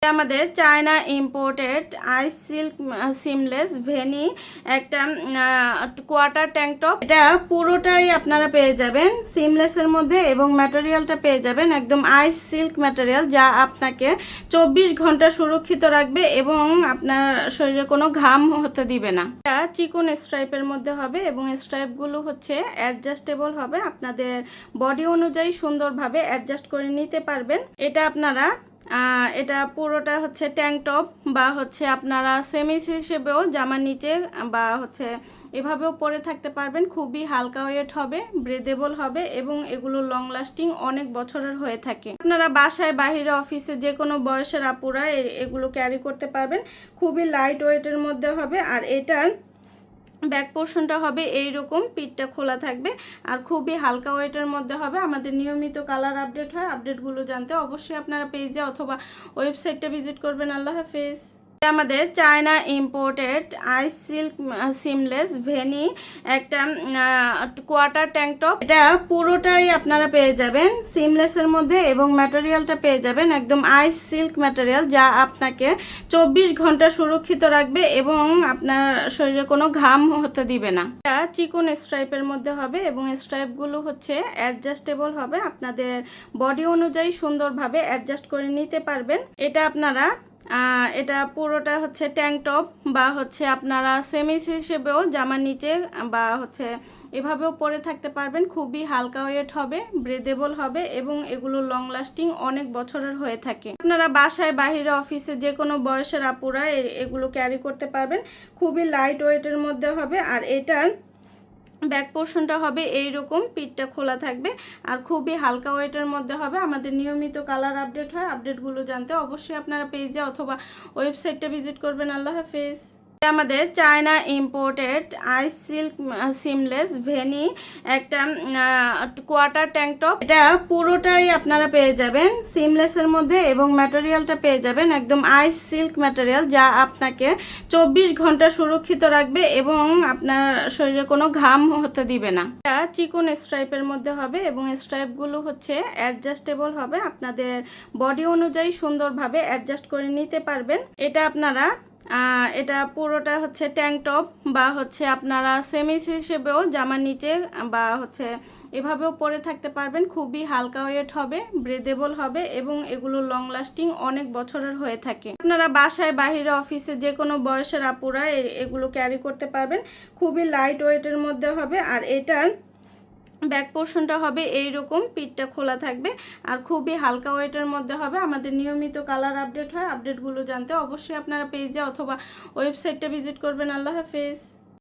আমাদের China imported আইস silk seamless ভেনি একটা quarter tank top. এটা পুরোটাই আপনারা পেয়ে যাবেন সিমলেসের মধ্যে এবং ম্যাটেরিয়ালটা পেয়ে যাবেন একদম আইস সিল্ক ম্যাটেরিয়াল, যা আপনাকে 24 ঘন্টা সুরক্ষিত রাখবে এবং আপনার শরীরে কোনো ঘাম হতে দিবে না। এটা চিকন স্ট্রাইপের মধ্যে হবে এবং স্ট্রাইপগুলো হচ্ছে অ্যাডজাস্টেবল হবে, আপনাদের বডি অনুযায়ী সুন্দরভাবে অ্যাডজাস্ট করে নিতে পারবেন। এটা পুরোটা হচ্ছে ট্যাঙ্ক টপ বা হচ্ছে আপনারা সেমিস হিসেবেও জামার নিচে বা হচ্ছে এভাবেও পরে থাকতে পারবেন। খুবই হালকা ওয়েট হবে, ব্রেদেবল হবে এবং এগুলো লং লাস্টিং অনেক বছরের হয়ে থাকে। আপনারা বাসায়, বাহিরে, অফিসে যে কোনো বয়সের আপুরা এগুলো ক্যারি করতে পারবেন। খুবই লাইট ওয়েটের মধ্যে হবে আর এটার ব্যাক পোর্শনটা হবে এইরকম, পিঠটা খোলা থাকবে আর খুবই হালকা ওয়েটের মধ্যে হবে। আমাদের নিয়মিত কালার আপডেট হয়, আপডেটগুলো জানতে অবশ্যই আপনারা পেজে অথবা ওয়েবসাইটটা ভিজিট করবেন। আল্লাহ হাফেজ। আমাদের চায়না ইম্পোর্টেড আইস সিল্ক সিমলেস ভেনি একটা কোয়ার্টার ট্যাঙ্ক টপ। এটা পুরোটাই আপনারা পেয়ে যাবেন সিমলেসের মধ্যে এবং ম্যাটেরিয়ালটা পেয়ে যাবেন একদম আইস সিল্ক ম্যাটেরিয়াল, যা আপনাকে 24 ঘন্টা সুরক্ষিত রাখবে এবং আপনার শরীরে কোনো ঘাম হতে দিবে না। এটা চিকন স্ট্রাইপের মধ্যে হবে এবং স্ট্রাইপগুলো হচ্ছে অ্যাডজাস্টেবল হবে, আপনাদের বডি অনুযায়ী সুন্দরভাবে অ্যাডজাস্ট করে নিতে পারবেন। এটা পুরোটা হচ্ছে ট্যাঙ্ক টপ বা হচ্ছে আপনারা সেমিস হিসেবেও জামার নিচে বা হচ্ছে এভাবেও পরে থাকতে পারবেন। খুবই হালকা ওয়েট হবে, ব্রেদেবল হবে এবং এগুলো লং লাস্টিং অনেক বছরের হয়ে থাকে। আপনারা বাসায়, বাহিরে, অফিসে যে কোনো বয়সের আপুরা এগুলো ক্যারি করতে পারবেন। খুবই লাইট ওয়েটের মধ্যে হবে আর এটার ব্যাক পোর্শনটা হবে এইরকম, পিঠটা খোলা থাকবে আর খুবই হালকা ওয়েটের মধ্যে হবে। আমাদের নিয়মিত কালার আপডেট হয়, আপডেটগুলো জানতে অবশ্যই আপনারা পেজে অথবা ওয়েবসাইটটা ভিজিট করবেন। আল্লাহ হাফেজ। আমাদের চায়না ইম্পোর্টেড আইস সিল্ক সিমলেস ভেনি একটা কোয়ার্টার ট্যাঙ্ক টপ। এটা পুরোটাই আপনারা পেয়ে যাবেন সিমলেসের মধ্যে এবং ম্যাটেরিয়ালটা পেয়ে যাবেন একদম আইস সিল্ক ম্যাটেরিয়াল, যা আপনাকে 24 ঘন্টা সুরক্ষিত রাখবে এবং আপনার শরীরে কোনো ঘাম হতে দিবে না। এটা চিকন স্ট্রাইপের মধ্যে হবে এবং স্ট্রাইপগুলো হচ্ছে অ্যাডজাস্টেবল হবে, আপনাদের বডি অনুযায়ী সুন্দরভাবে অ্যাডজাস্ট করে নিতে পারবেন। এটা পুরোটা হচ্ছে ট্যাঙ্ক টপ বা হচ্ছে আপনারা সেমিস হিসেবেও জামার নিচে বা হচ্ছে এভাবেও পরে থাকতে পারবেন। খুবই হালকা ওয়েট হবে, ব্রেদেবল হবে এবং এগুলো লং লাস্টিং অনেক বছরের হয়ে থাকে। আপনারা বাসায়, বাহিরে, অফিসে যে কোনো বয়সের আপুরা এগুলো ক্যারি করতে পারবেন। খুবই লাইট ওয়েটের মধ্যে হবে আর এটার ব্যাক পোর্শনটা হবে এইরকম, পিঠটা খোলা থাকবে আর খুবই হালকা ওয়েটের মধ্যে হবে। আমাদের নিয়মিত কালার আপডেট হয়, আপডেটগুলো জানতে অবশ্যই আপনারা পেজে অথবা ওয়েবসাইটটা ভিজিট করবেন। আল্লাহ হাফেজ।